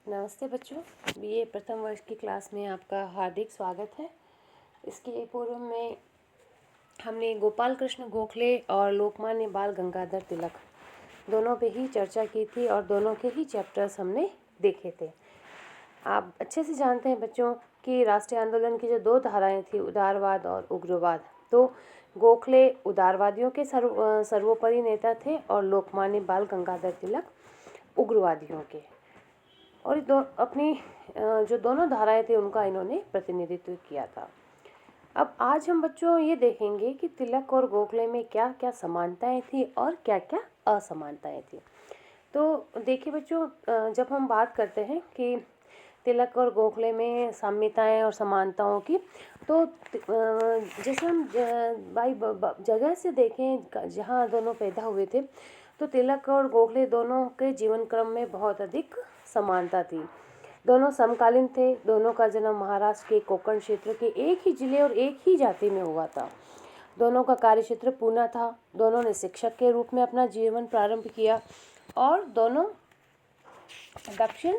नमस्ते बच्चों, बीए प्रथम वर्ष की क्लास में आपका हार्दिक स्वागत है। इसके पूर्व में हमने गोपाल कृष्ण गोखले और लोकमान्य बाल गंगाधर तिलक दोनों पे ही चर्चा की थी और दोनों के ही चैप्टर्स हमने देखे थे। आप अच्छे से जानते हैं बच्चों कि राष्ट्रीय आंदोलन की जो दो धाराएं थी, उदारवाद और उग्रवाद, तो गोखले उदारवादियों के सर्वोपरि नेता थे और लोकमान्य बाल गंगाधर तिलक उग्रवादियों के। और अपनी जो दोनों धाराएं थी उनका इन्होंने प्रतिनिधित्व किया था। अब आज हम बच्चों ये देखेंगे कि तिलक और गोखले में क्या क्या समानताएं थी और क्या क्या असमानताएं थी। तो देखिए बच्चों, जब हम बात करते हैं कि तिलक और गोखले में साम्यताएं और समानताओं की, तो जैसे हम भाई जगह से देखें जहाँ दोनों पैदा हुए थे, तो तिलक और गोखले दोनों के जीवन क्रम में बहुत अधिक समानता थी। दोनों समकालीन थे। दोनों का जन्म महाराष्ट्र के कोंकण क्षेत्र के एक ही जिले और एक ही जाति में हुआ था। दोनों का कार्य क्षेत्र पूना था। दोनों ने शिक्षक के रूप में अपना जीवन प्रारंभ किया और दोनों दक्षिण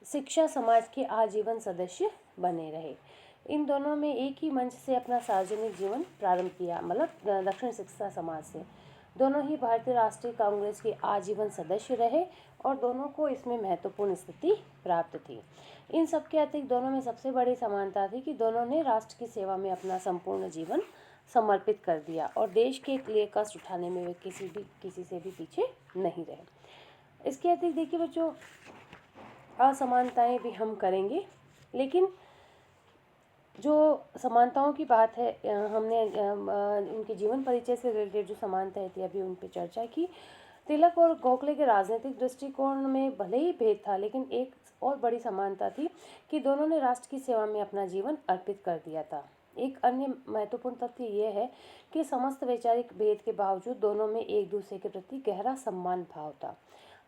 शिक्षा समाज के आजीवन सदस्य बने रहे। इन दोनों में एक ही मंच से अपना सार्वजनिक जीवन प्रारंभ किया, मतलब दक्षिण शिक्षा समाज से। दोनों ही भारतीय राष्ट्रीय कांग्रेस के आजीवन सदस्य रहे और दोनों को इसमें महत्वपूर्ण स्थिति प्राप्त थी। इन सबके अतिरिक्त दोनों में सबसे बड़ी समानता थी कि दोनों ने राष्ट्र की सेवा में अपना संपूर्ण जीवन समर्पित कर दिया और देश के लिए कष्ट उठाने में वे किसी से भी पीछे नहीं रहे। इसके अतिरिक्त देखिए बच्चों, असमानताएं भी हम करेंगे, लेकिन जो समानताओं की बात है, हमने उनके जीवन परिचय से रिलेटेड जो समानताएं थी अभी उन पर चर्चा की। तिलक और गोखले के राजनीतिक दृष्टिकोण में भले ही भेद था, लेकिन एक और बड़ी समानता थी कि दोनों ने राष्ट्र की सेवा में अपना जीवन अर्पित कर दिया था। एक अन्य महत्वपूर्ण तथ्य यह है कि समस्त वैचारिक भेद के बावजूद दोनों में एक दूसरे के प्रति गहरा सम्मान भाव था।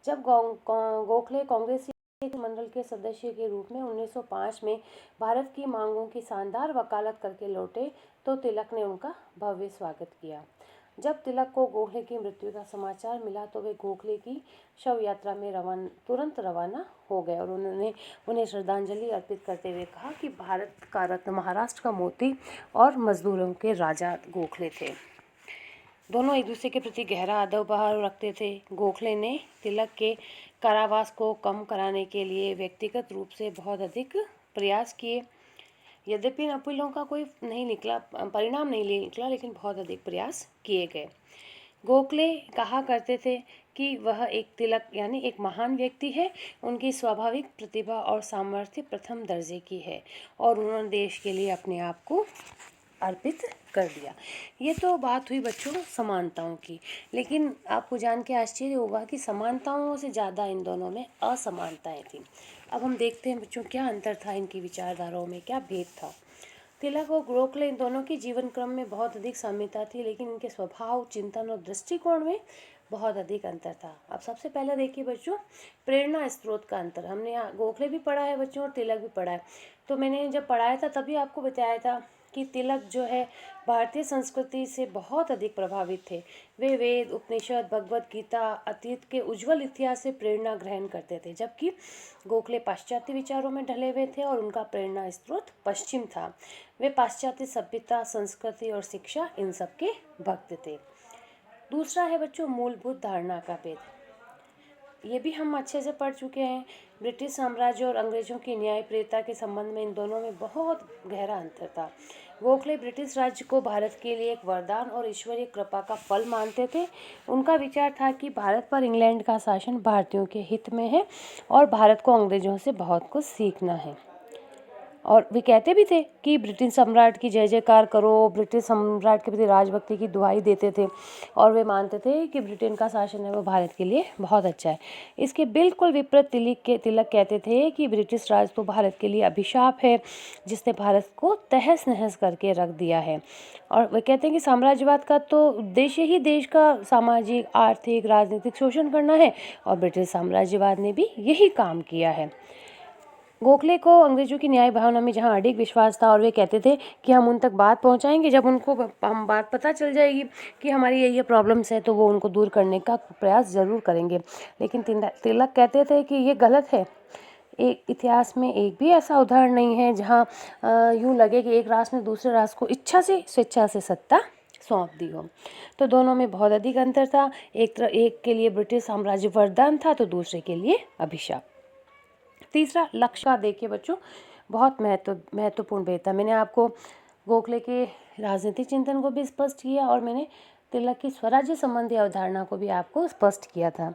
जब गोखले कांग्रेस मंडल के सदस्य के रूप में 1905 में भारत की मांगों की शानदार वकालत करके लौटे, तो तिलक ने उनका भव्य स्वागत किया। जब तिलक को गोखले की मृत्यु का समाचार मिला, तो वे गोखले की शव यात्रा में तुरंत रवाना हो गए और उन्होंने उन्हें श्रद्धांजलि अर्पित करते हुए कहा कि भारत का रत्न, महाराष्ट्र का मोती और मजदूरों के राजा गोखले थे। दोनों एक दूसरे के प्रति गहरा आदर भाव रखते थे। गोखले ने तिलक के कारावास को कम कराने के लिए व्यक्तिगत रूप से बहुत अधिक प्रयास किए। यद्यपि इन अपीलों का कोई परिणाम नहीं निकला, लेकिन बहुत अधिक प्रयास किए गए। गोखले कहा करते थे कि वह एक तिलक यानी एक महान व्यक्ति है। उनकी स्वाभाविक प्रतिभा और सामर्थ्य प्रथम दर्जे की है और उन्होंने देश के लिए अपने आप को अर्पित कर दिया। ये तो बात हुई बच्चों समानताओं की, लेकिन आपको जान के आश्चर्य होगा कि समानताओं से ज़्यादा इन दोनों में असमानताएं थी। अब हम देखते हैं बच्चों क्या अंतर था, इनकी विचारधाराओं में क्या भेद था। तिलक और गोखले इन दोनों के जीवन क्रम में बहुत अधिक साम्यता थी, लेकिन इनके स्वभाव, चिंतन और दृष्टिकोण में बहुत अधिक अंतर था। अब सबसे पहले देखिए बच्चों, प्रेरणा स्रोत का अंतर। हमने यहाँ गोखले भी पढ़ा है बच्चों और तिलक भी पढ़ा है। तो मैंने जब पढ़ाया था तभी आपको बताया था कि तिलक जो है भारतीय संस्कृति से बहुत अधिक प्रभावित थे। वे वेद, उपनिषद, भगवद गीता, अतीत के उज्जवल इतिहास से प्रेरणा ग्रहण करते थे, जबकि गोखले पाश्चात्य विचारों में ढले हुए थे और उनका प्रेरणा स्रोत पश्चिम था। वे पाश्चात्य सभ्यता, संस्कृति और शिक्षा, इन सब के भक्त थे। दूसरा है बच्चों मूलभूत धारणा का भेद। ये भी हम अच्छे से पढ़ चुके हैं। ब्रिटिश साम्राज्य और अंग्रेजों की न्यायप्रियता के संबंध में इन दोनों में बहुत गहरा अंतर था। गोखले ब्रिटिश राज्य को भारत के लिए एक वरदान और ईश्वरीय कृपा का फल मानते थे। उनका विचार था कि भारत पर इंग्लैंड का शासन भारतीयों के हित में है और भारत को अंग्रेजों से बहुत कुछ सीखना है। और वे कहते भी थे कि ब्रिटिश सम्राट की जय जयकार करो, ब्रिटिश सम्राट के प्रति राजभक्ति की दुहाई देते थे और वे मानते थे कि ब्रिटेन का शासन है वो भारत के लिए बहुत अच्छा है। इसके बिल्कुल विपरीत तिलक कहते थे कि ब्रिटिश राज तो भारत के लिए अभिशाप है, जिसने भारत को तहस नहस करके रख दिया है। और वे कहते हैं कि साम्राज्यवाद का तो उद्देश्य ही देश का सामाजिक, आर्थिक, राजनीतिक शोषण करना है और ब्रिटिश साम्राज्यवाद ने भी यही काम किया है। गोखले को अंग्रेजों की न्याय भावना में जहाँ अडिग विश्वास था और वे कहते थे कि हम उन तक बात पहुँचाएंगे, जब उनको हम बात पता चल जाएगी कि हमारी ये प्रॉब्लम्स है तो वो उनको दूर करने का प्रयास ज़रूर करेंगे। लेकिन तिलक कहते थे कि ये गलत है। एक इतिहास में एक भी ऐसा उदाहरण नहीं है जहाँ यूँ लगे कि एक राष्ट्र ने दूसरे राष्ट्र को स्वेच्छा से सत्ता सौंप दी हो। तो दोनों में बहुत अधिक अंतर था। एक के लिए ब्रिटिश साम्राज्य वरदान था तो दूसरे के लिए अभिशाप। तीसरा, लक्ष्य का देखिए बच्चों, बहुत महत्वपूर्ण भेद था। मैंने आपको गोखले के राजनीतिक चिंतन को भी स्पष्ट किया और मैंने तिलक की स्वराज्य संबंधी अवधारणा को भी आपको स्पष्ट किया था।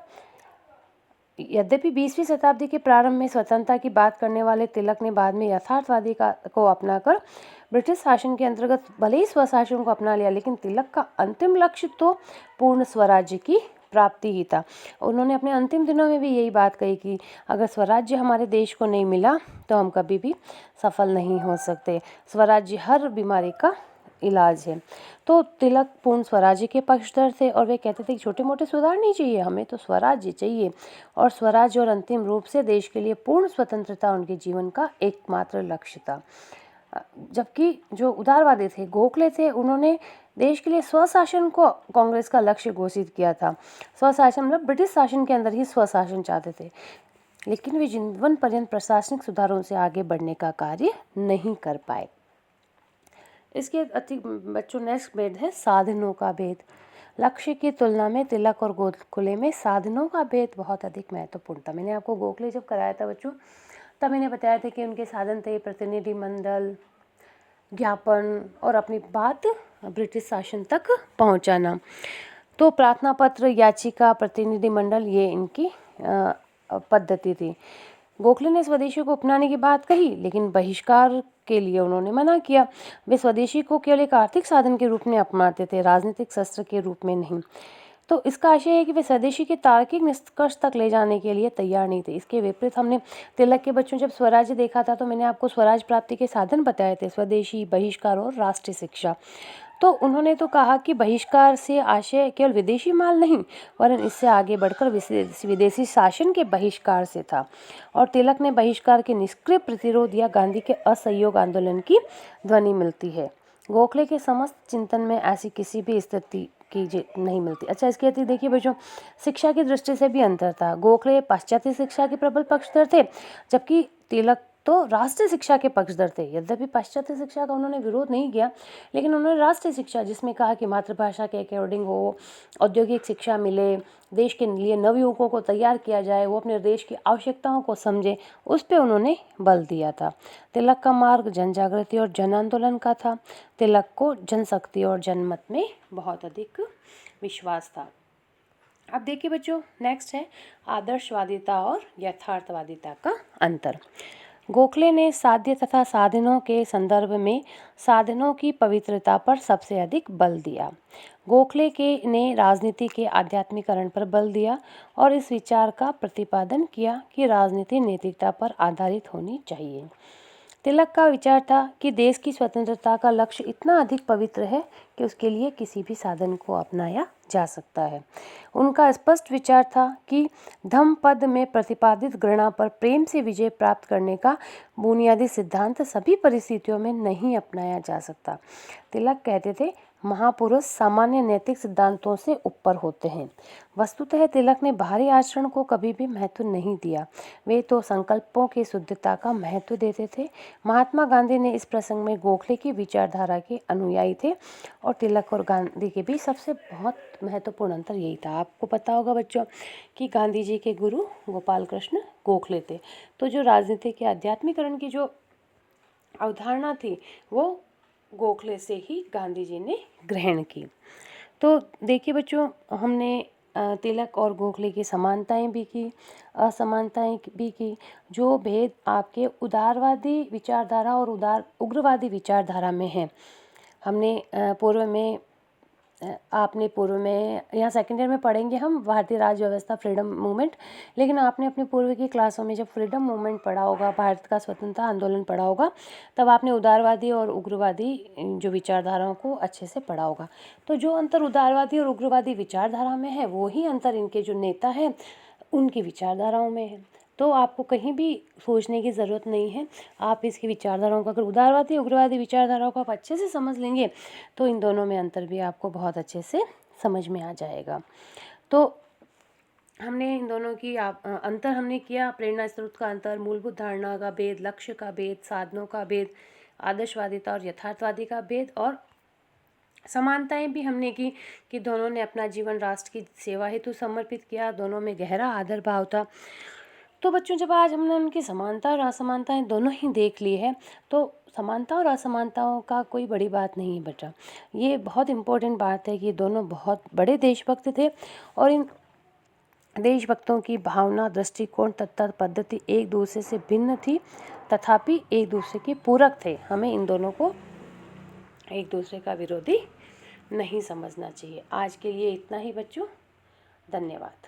यद्यपि 20वीं शताब्दी के प्रारंभ में स्वतंत्रता की बात करने वाले तिलक ने बाद में यथार्थवादी को अपनाकर ब्रिटिश शासन के अंतर्गत भले ही स्वशासन को अपना लिया, लेकिन तिलक का अंतिम लक्ष्य तो पूर्ण स्वराज्य की प्राप्ति ही था। उन्होंने अपने अंतिम दिनों में भी यही बात कही कि अगर स्वराज्य हमारे देश को नहीं मिला तो हम कभी भी सफल नहीं हो सकते। स्वराज्य हर बीमारी का इलाज है। तो तिलक पूर्ण स्वराज्य के पक्षधर थे और वे कहते थे कि छोटे मोटे सुधार नहीं चाहिए, हमें तो स्वराज्य चाहिए। और स्वराज्य और अंतिम रूप से देश के लिए पूर्ण स्वतंत्रता उनके जीवन का एकमात्र लक्ष्य था। जबकि जो उदारवादी थे, गोखले थे, उन्होंने देश के लिए स्वशासन को कांग्रेस का लक्ष्य घोषित किया था। स्वशासन मतलब ब्रिटिश शासन के अंदर ही स्वशासन चाहते थे, लेकिन वे जीवन पर्यंत प्रशासनिक सुधारों से आगे बढ़ने का कार्य नहीं कर पाए। इसके अति बच्चों नेक्स्ट भेद है साधनों का भेद। लक्ष्य की तुलना में तिलक और गोखले में साधनों का भेद बहुत अधिक महत्वपूर्ण था। मैंने आपको गोखले जब कराया था बच्चों, तब मैंने बताया था कि उनके साधन थे प्रतिनिधि मंडल, ज्ञापन और अपनी बात ब्रिटिश शासन तक पहुंचाना। तो प्रार्थना पत्र, याचिका, प्रतिनिधि मंडल, ये इनकी पद्धति थी। गोखले ने स्वदेशी को अपनाने की बात कही, लेकिन बहिष्कार के लिए उन्होंने मना किया। वे स्वदेशी को केवल एक आर्थिक साधन के रूप में अपनाते थे, राजनीतिक शस्त्र के रूप में नहीं। तो इसका आशय है कि वे स्वदेशी के तार्किक निष्कर्ष तक ले जाने के लिए तैयार नहीं थे। इसके विपरीत हमने तिलक के बच्चों जब स्वराज्य देखा था तो मैंने आपको स्वराज प्राप्ति के साधन बताए थे, स्वदेशी, बहिष्कार और राष्ट्रीय शिक्षा। तो उन्होंने तो कहा कि बहिष्कार से आशय केवल विदेशी माल नहीं, वरन इससे आगे बढ़कर विदेशी शासन के बहिष्कार से था। और तिलक ने बहिष्कार के निष्क्रिय प्रतिरोध या गांधी के असहयोग आंदोलन की ध्वनि मिलती है। गोखले के समस्त चिंतन में ऐसी किसी भी स्थिति की नहीं मिलती। अच्छा, इसके अतिरिक्त देखिए बच्चों, शिक्षा की दृष्टि से भी अंतर था। गोखले पाश्चात्य शिक्षा के प्रबल पक्षधर थे, जबकि तिलक तो राष्ट्रीय शिक्षा के पक्षधर थे। यद्यपि पाश्चात्य शिक्षा का उन्होंने विरोध नहीं किया, लेकिन उन्होंने राष्ट्रीय शिक्षा, जिसमें कहा कि मातृभाषा के अकॉर्डिंग हो, औद्योगिक शिक्षा मिले, देश के लिए नवयुवकों को तैयार किया जाए, वो अपने देश की आवश्यकताओं को समझे, उस पर उन्होंने बल दिया था। तिलक का मार्ग जन जागृति और जन आंदोलन का था। तिलक को जनशक्ति और जनमत में बहुत अधिक विश्वास था। अब देखिए बच्चों, नेक्स्ट है आदर्शवादिता और यथार्थवादिता का अंतर। गोखले ने साध्य तथा साधनों के संदर्भ में साधनों की पवित्रता पर सबसे अधिक बल दिया। गोखले ने राजनीति के आध्यात्मिकरण पर बल दिया और इस विचार का प्रतिपादन किया कि राजनीति नैतिकता पर आधारित होनी चाहिए। तिलक का विचार था कि देश की स्वतंत्रता का लक्ष्य इतना अधिक पवित्र है कि उसके लिए किसी भी साधन को अपनाया जा सकता है। उनका स्पष्ट विचार था कि धम्मपद में प्रतिपादित घृणा पर प्रेम से विजय प्राप्त करने का बुनियादी सिद्धांत सभी परिस्थितियों में नहीं अपनाया जा सकता। तिलक कहते थे, महापुरुष सामान्य नैतिक सिद्धांतों से ऊपर होते हैं। वस्तुतः तिलक ने बाहरी आचरण को कभी भी महत्व नहीं दिया, वे तो संकल्पों की शुद्धता का महत्व देते थे। महात्मा गांधी ने इस प्रसंग में गोखले की विचारधारा के अनुयायी थे और तिलक और गांधी के बीच सबसे बहुत महत्वपूर्ण अंतर यही था। आपको पता होगा बच्चों कि गांधी जी के गुरु गोपाल कृष्ण गोखले थे। तो जो राजनीति के आध्यात्मिकरण की जो अवधारणा थी वो गोखले से ही गांधी जी ने ग्रहण की। तो देखिए बच्चों, हमने तिलक और गोखले की समानताएं भी की, असमानताएं भी की। जो भेद आपके उदारवादी विचारधारा और उग्रवादी विचारधारा में है, हमने आपने पूर्व में यहाँ सेकेंड ईयर में पढ़ेंगे हम भारतीय राज्य व्यवस्था, फ्रीडम मूवमेंट। लेकिन आपने अपने पूर्व की क्लासों में जब फ्रीडम मूवमेंट पढ़ा होगा, भारत का स्वतंत्रता आंदोलन पढ़ा होगा, तब आपने उदारवादी और उग्रवादी जो विचारधाराओं को अच्छे से पढ़ा होगा। तो जो अंतर उदारवादी और उग्रवादी विचारधारा में है, वो ही अंतर इनके जो नेता हैं उनकी विचारधाराओं में है। तो आपको कहीं भी सोचने की ज़रूरत नहीं है। आप इसकी विचारधाराओं को, अगर उदारवादी उग्रवादी विचारधाराओं को आप अच्छे से समझ लेंगे तो इन दोनों में अंतर भी आपको बहुत अच्छे से समझ में आ जाएगा। तो हमने इन दोनों की अंतर हमने किया, प्रेरणा स्रोत का अंतर, मूलभूत धारणा का भेद, लक्ष्य का भेद, साधनों का भेद, आदर्शवादिता और यथार्थवादी का भेद, और समानताएं भी हमने की कि दोनों ने अपना जीवन राष्ट्र की सेवा हेतु समर्पित किया, दोनों में गहरा आदर भाव था। तो बच्चों, जब आज हमने उनकी समानता और असमानताएं दोनों ही देख ली है तो समानता और असमानताओं का कोई बड़ी बात नहीं है बेटा। ये बहुत इम्पोर्टेंट बात है कि दोनों बहुत बड़े देशभक्त थे और इन देशभक्तों की भावना, दृष्टिकोण तथा पद्धति एक दूसरे से भिन्न थी, तथापि एक दूसरे के पूरक थे। हमें इन दोनों को एक दूसरे का विरोधी नहीं समझना चाहिए। आज के लिए इतना ही बच्चों, धन्यवाद।